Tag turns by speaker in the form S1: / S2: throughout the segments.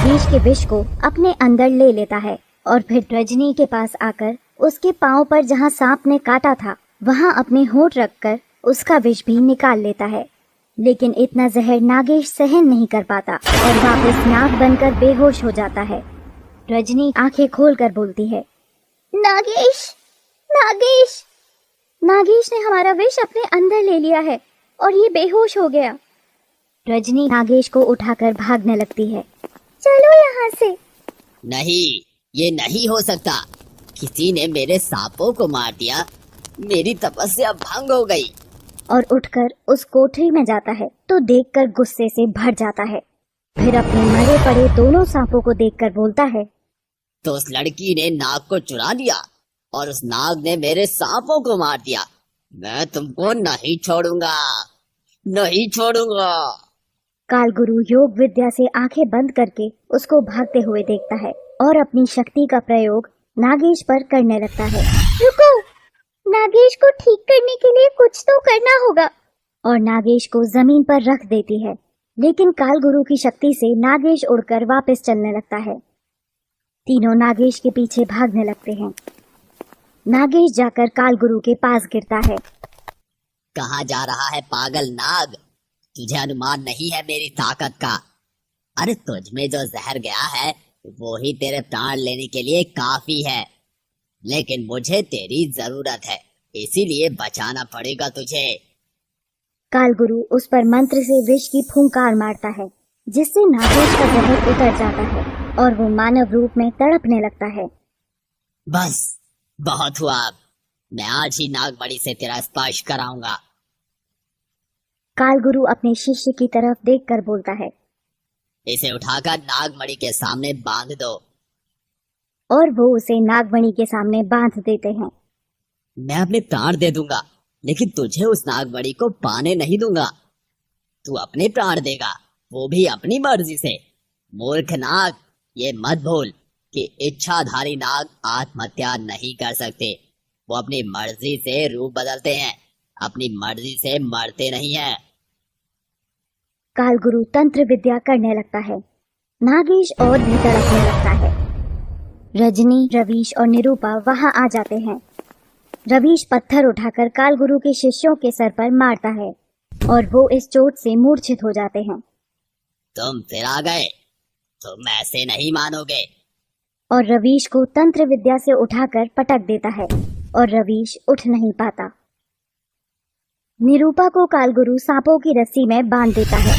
S1: रवीश के विष को अपने अंदर ले लेता है और फिर रजनी के पास आकर उसके पाँव पर जहाँ सांप ने काटा था वहाँ अपने होंठ रखकर उसका विष भी निकाल लेता है। लेकिन इतना जहर नागेश सहन नहीं कर पाता और वापस नाग बनकर बेहोश हो जाता है। रजनी आंखें खोलकर बोलती है, नागेश, नागेश, नागेश ने हमारा विष अपने अंदर ले लिया है और ये बेहोश हो गया। रजनी नागेश को उठाकर भागने लगती है। चलो यहाँ से।
S2: नहीं, ये नहीं हो सकता। किसी ने मेरे सांपों को मार दिया, मेरी तपस्या भंग हो गई।
S1: और उठकर उस कोठरी में जाता है तो देखकर गुस्से से भर जाता है। फिर अपने मरे पड़े दोनों सांपों को देखकर बोलता है,
S2: तो उस लड़की ने नाग को चुरा लिया और उस नाग ने मेरे सांपों को मार दिया। मैं तुमको नहीं छोड़ूंगा, नहीं छोड़ूंगा।
S1: कालगुरु योग विद्या से आंखें बंद करके उसको भागते हुए देखता है और अपनी शक्ति का प्रयोग नागेश पर करने लगता है। रुको, नागेश को ठीक करने के लिए कुछ तो करना होगा। और नागेश को जमीन पर रख देती है, लेकिन कालगुरु की शक्ति से नागेश उड़कर वापस चलने लगता है। तीनों नागेश के पीछे भागने लगते हैं। नागेश जाकर कालगुरु के पास गिरता है।
S2: कहाँ जा रहा है पागल नाग? तुझे अनुमान नहीं है मेरी ताकत का। अरे तुझ में जो जहर गया है वो ही तेरे प्राण लेने के लिए काफी है, लेकिन मुझे तेरी जरूरत है, इसीलिए बचाना पड़ेगा तुझे।
S1: कालगुरु उस पर मंत्र से विष की फुंकार मारता है, जिससे नागेश का जहर उतर जाता है और वो मानव रूप में तड़पने लगता है।
S2: बस बहुत हुआ, अब मैं आज ही नागमणि से तेरा स्पर्श कराऊंगा।
S1: कालगुरु अपने शिष्य की तरफ देखकर बोलता है,
S2: इसे उठाकर नागमणि के सामने बांध दो।
S1: और वो उसे नागमणि के सामने बांध देते हैं।
S2: मैं अपने प्राण दे दूंगा, लेकिन तुझे उस नागमणि को पाने नहीं दूंगा। तू अपने प्राण देगा, वो भी अपनी मर्जी से। मूर्ख नाग, ये मत भूल कि इच्छाधारी नाग आत्महत्या नहीं कर सकते। वो अपनी मर्जी से रूप बदलते हैं, अपनी मर्जी से मरते नहीं हैं।
S1: कालगुरु तंत्र विद्या करने लगता है। नागेश और भी तड़पने लगता है। रजनी, रवीश और निरूपा वहां आ जाते हैं। रवीश पत्थर उठाकर कालगुरु के शिष्यों के सर पर मारता है और वो इस चोट से मूर्छित हो जाते हैं।
S2: तुम फिर आ गए, तुम ऐसे नहीं मानोगे।
S1: और रवीश को तंत्र विद्या से उठाकर पटक देता है और रवीश उठ नहीं पाता। निरूपा को कालगुरु सांपों की रस्सी में बांध देता है।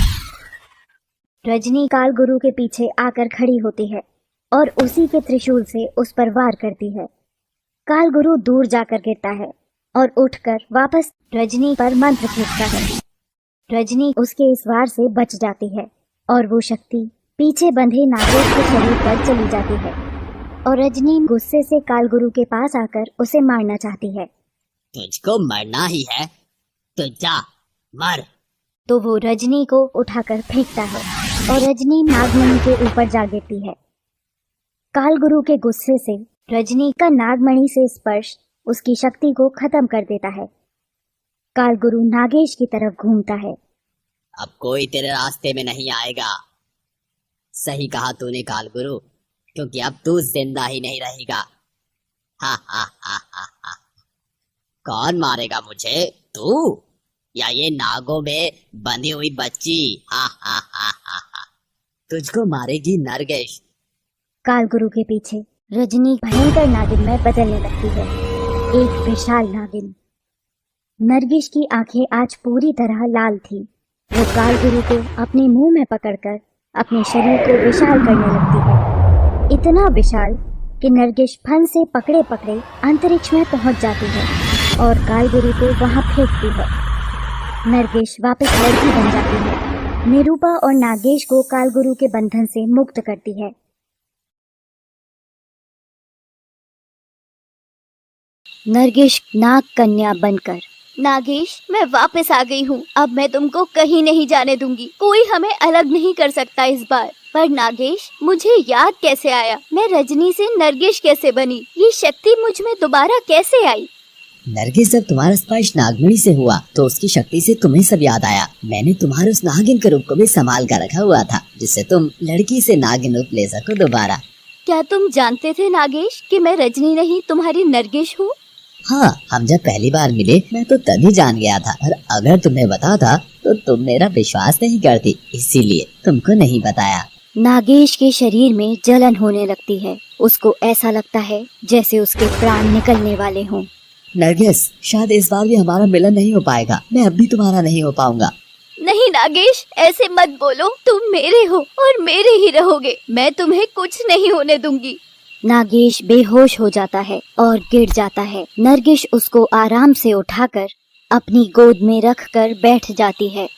S1: रजनी कालगुरु के पीछे आकर खड़ी होती है और उसी के त्रिशूल से उस पर वार करती है। कालगुरु दूर जाकर गिरता है और उठकर वापस रजनी पर मंत्र फेंकता है। रजनी उसके इस वार से बच जाती है और वो शक्ति पीछे बंधे नागेश के शरीर पर चली जाती है और रजनी गुस्से से कालगुरु के पास आकर उसे मारना चाहती है।
S2: तुझको मरना ही है तो जा मर।
S1: तो वो रजनी को उठाकर फेंकता है और रजनी नागमणि के ऊपर जा गिरती है। कालगुरु के गुस्से से रजनी का नागमणि से स्पर्श उसकी शक्ति को खत्म कर देता है। कालगुरु नागेश की तरफ घूमता है।
S2: अब कोई तेरे रास्ते में नहीं आएगा। सही कहा तूने कालगुरु, क्योंकि अब तू जिंदा ही नहीं रहेगा। हा हा हा हा हा। कौन मारेगा मुझे, तू या ये नागों में बंधी हुई बच्ची? हा हा हा हा हा। तुझको मारेगी नरगिस।
S1: कालगुरु के पीछे रजनी भयंकर नागिन में बदलने लगती है, एक विशाल नागिन। नरगिस की आंखें आज पूरी तरह लाल थी। वो कालगुरु को अपने मुंह में पकड़कर अपने शरीर को विशाल करने लगती है, इतना विशाल कि नरगिस फन से पकड़े पकड़े अंतरिक्ष में पहुंच जाती है और कालगुरु को वहां फेंकती है। नरगिस वापस लड़की बन जाती है। निरूपा और नागेश को कालगुरु के बंधन से मुक्त करती है। नरगिस नाग कन्या बनकर,
S3: नागेश, मैं वापस आ गई हूँ। अब मैं तुमको कहीं नहीं जाने दूंगी। कोई हमें अलग नहीं कर सकता इस बार। पर नागेश, मुझे याद कैसे आया? मैं रजनी से नरगिस कैसे बनी? ये शक्ति मुझ में दोबारा कैसे आई?
S2: नरगिस, जब तुम्हारा स्पर्श नागमणि से हुआ तो उसकी शक्ति से तुम्हें सब याद आया। मैंने तुम्हारे उस नागिन के रूप को भी संभाल कर रखा हुआ था, जिससे तुम लड़की से नागिन रूप ले सको दोबारा।
S3: क्या तुम जानते थे नागेश कि मैं रजनी नहीं तुम्हारी नरगिस हूँ?
S2: हाँ, हम जब पहली बार मिले मैं तो तभी जान गया था, और अगर तुम्हें बताता तो तुम मेरा विश्वास नहीं करती, इसीलिए तुमको नहीं बताया।
S1: नागेश के शरीर में जलन होने लगती है। उसको ऐसा लगता है जैसे उसके प्राण निकलने वाले हों।
S2: नरगिस, शायद इस बार भी हमारा मिलन नहीं हो पाएगा। मैं अब भी तुम्हारा नहीं हो पाऊंगा।
S3: नहीं नागेश, ऐसे मत बोलो। तुम मेरे हो और मेरे ही रहोगे। मैं तुम्हें कुछ नहीं होने दूंगी।
S1: नागेश बेहोश हो जाता है और गिर जाता है। नरगिस उसको आराम से उठाकर अपनी गोद में रखकर बैठ जाती है।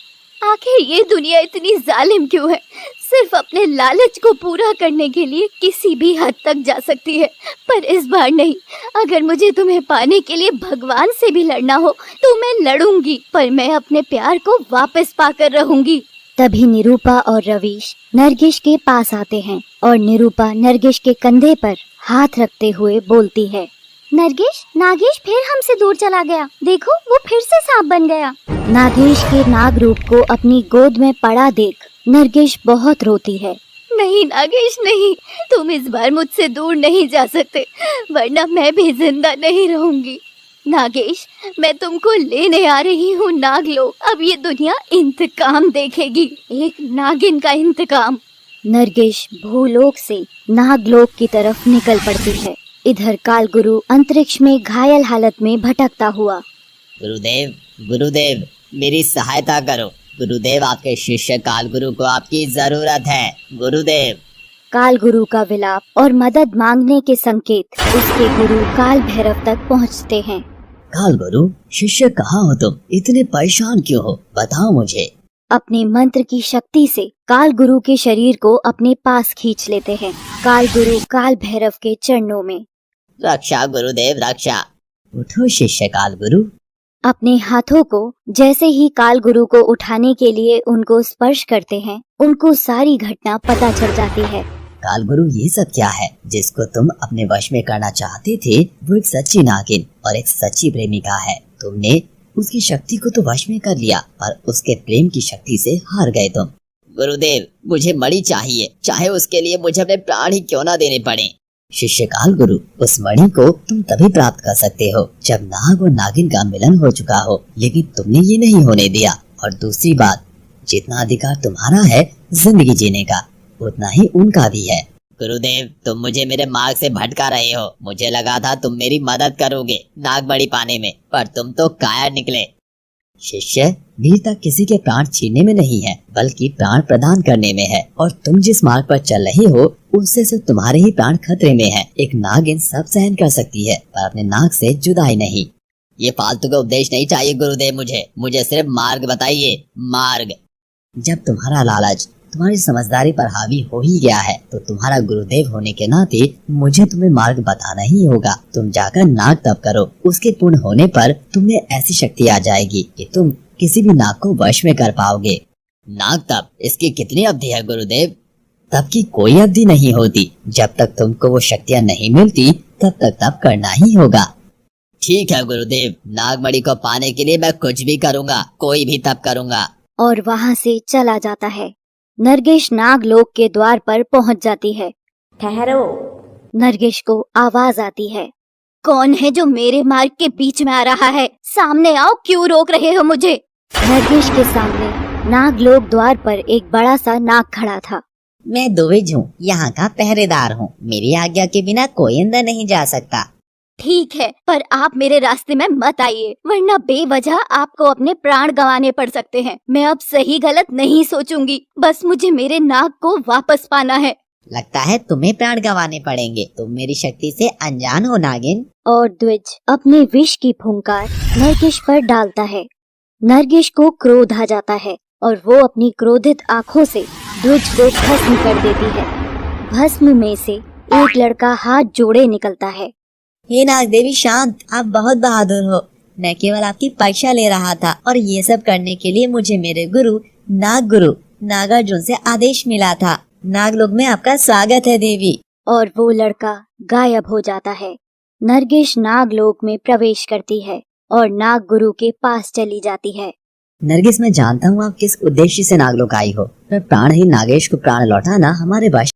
S3: आखिर ये दुनिया इतनी जालिम क्यों है? सिर्फ अपने लालच को पूरा करने के लिए किसी भी हद तक जा सकती है, पर इस बार नहीं। अगर मुझे तुम्हें पाने के लिए भगवान से भी लड़ना हो तो मैं लड़ूंगी, पर मैं अपने प्यार को वापस पाकर रहूंगी।
S1: तभी निरूपा और रवीश नरगिस के पास आते हैं और निरूपा नरगिस के कंधे पर हाथ रखते हुए बोलती है, नरगिस, नागेश फिर हमसे दूर चला गया। देखो, वो फिर से सांप बन गया। नागेश के नाग रूप को अपनी गोद में पड़ा देख नरगिस बहुत रोती है।
S3: नहीं नागेश नहीं, तुम इस बार मुझसे दूर नहीं जा सकते, वरना मैं भी जिंदा नहीं रहूंगी। नागेश, मैं तुमको लेने आ रही हूँ नागलोक। अब ये दुनिया इंतकाम देखेगी, एक नागिन का इंतकाम।
S1: नरगिस भूलोक से नागलोक की तरफ निकल पड़ती है। इधर कालगुरु अंतरिक्ष में घायल हालत में भटकता हुआ,
S2: गुरुदेव, गुरुदेव, मेरी सहायता करो। गुरुदेव, आपके शिष्य कालगुरु को आपकी जरूरत है। गुरुदेव।
S1: कालगुरु का विलाप और मदद मांगने के संकेत उसके गुरु काल भैरव तक पहुंचते हैं।
S2: कालगुरु, शिष्य कहाँ हो तुम? इतने परेशान क्यों हो? बताओ मुझे।
S1: अपने मंत्र की शक्ति से कालगुरु के शरीर को अपने पास खींच लेते हैं। कालगुरु काल भैरव के चरणों में,
S2: रक्षा गुरुदेव, रक्षा। उठो शिष्य कालगुरु।
S1: अपने हाथों को जैसे ही कालगुरु को उठाने के लिए उनको स्पर्श करते हैं, उनको सारी घटना पता चल जाती है।
S2: कालगुरु, ये सब क्या है? जिसको तुम अपने वश में करना चाहते थे वो एक सच्ची नागिन और एक सच्ची प्रेमिका है। तुमने उसकी शक्ति को तो वश में कर लिया, पर उसके प्रेम की शक्ति से हार गए तुम। गुरुदेव, मुझे मणि चाहिए, चाहे उसके लिए मुझे अपने प्राण ही क्यों ना देने पड़े। शिष्य कालगुरु, उस मणि को तुम तभी प्राप्त कर सकते हो जब नाग और नागिन का मिलन हो चुका हो, लेकिन तुमने ये नहीं होने दिया। और दूसरी बात, जितना अधिकार तुम्हारा है जिंदगी जीने का, उतना ही उनका भी है। गुरुदेव, तुम मुझे मेरे मार्ग से भटका रहे हो। मुझे लगा था तुम मेरी मदद करोगे नागमणि पाने में, पर तुम तो कायर निकले। शिष्य, भी तक किसी के प्राण छीनने में नहीं है, बल्कि प्राण प्रदान करने में है। और तुम जिस मार्ग पर चल रहे हो उससे सिर्फ तुम्हारे ही प्राण खतरे में है। एक नागिन सब सहन कर सकती है, पर अपने नाग से जुदाई नहीं। ये फालतू का उपदेश नहीं चाहिए गुरुदेव, मुझे सिर्फ मार्ग बताइए, मार्ग। जब तुम्हारा लालच तुम्हारी समझदारी पर हावी हो ही गया है, तो तुम्हारा गुरुदेव होने के नाते मुझे तुम्हें मार्ग बताना ही होगा। तुम जाकर नाग तप करो, उसके पूर्ण होने पर तुम्हें ऐसी शक्ति आ जाएगी कि तुम किसी भी नाग को वश में कर पाओगे। नाग तप, इसकी कितनी अवधि है गुरुदेव? तप की कोई अवधि नहीं होती। जब तक तुमको वो शक्तियाँ नहीं मिलती तब तक तप करना ही होगा। ठीक है गुरुदेव, नागमणि को पाने के लिए मैं कुछ भी करूँगा, कोई भी तप करूँगा।
S1: और वहाँ से चला जाता है। नरगिस नागलोक के द्वार पर पहुँच जाती है।
S3: ठहरो।
S1: नरगिस को आवाज आती है,
S3: कौन है जो मेरे मार्ग के बीच में आ रहा है? सामने आओ, क्यों रोक रहे हो मुझे?
S1: नरगिस के सामने नागलोक द्वार पर एक बड़ा सा नाग खड़ा था।
S2: मैं द्विज हूँ, यहाँ का पहरेदार हूँ। मेरी आज्ञा के बिना कोई अंदर नहीं जा सकता।
S3: ठीक है, पर आप मेरे रास्ते में मत आइए, वरना बेवजह आपको अपने प्राण गंवाने पड़ सकते हैं। मैं अब सही गलत नहीं सोचूंगी, बस मुझे मेरे नाग को वापस पाना है।
S2: लगता है तुम्हें प्राण गंवाने पड़ेंगे। तुम मेरी शक्ति से अनजान हो नागिन।
S1: और द्विज अपने विष की फुंकार नरगिस पर डालता है। नरगिस को क्रोध आ जाता है और वो अपनी क्रोधित आंखों से द्विज को भस्म कर देती है। भस्म में से एक लड़का हाथ जोड़े निकलता है।
S2: हे नाग देवी, शांत, आप बहुत बहादुर हो। मैं केवल आपकी परीक्षा ले रहा था, और ये सब करने के लिए मुझे मेरे गुरु नागार्जुन से आदेश मिला था। नागलोक में आपका स्वागत है देवी।
S1: और वो लड़का गायब हो जाता है। नरगिस नागलोक में प्रवेश करती है और नाग गुरु के पास चली जाती है।
S2: नरगिस, मैं जानता हूँ आप किस उद्देश्य से नागलोक आई हो, पर प्राणहीन नागेश को प्राण लौटाना हमारे वश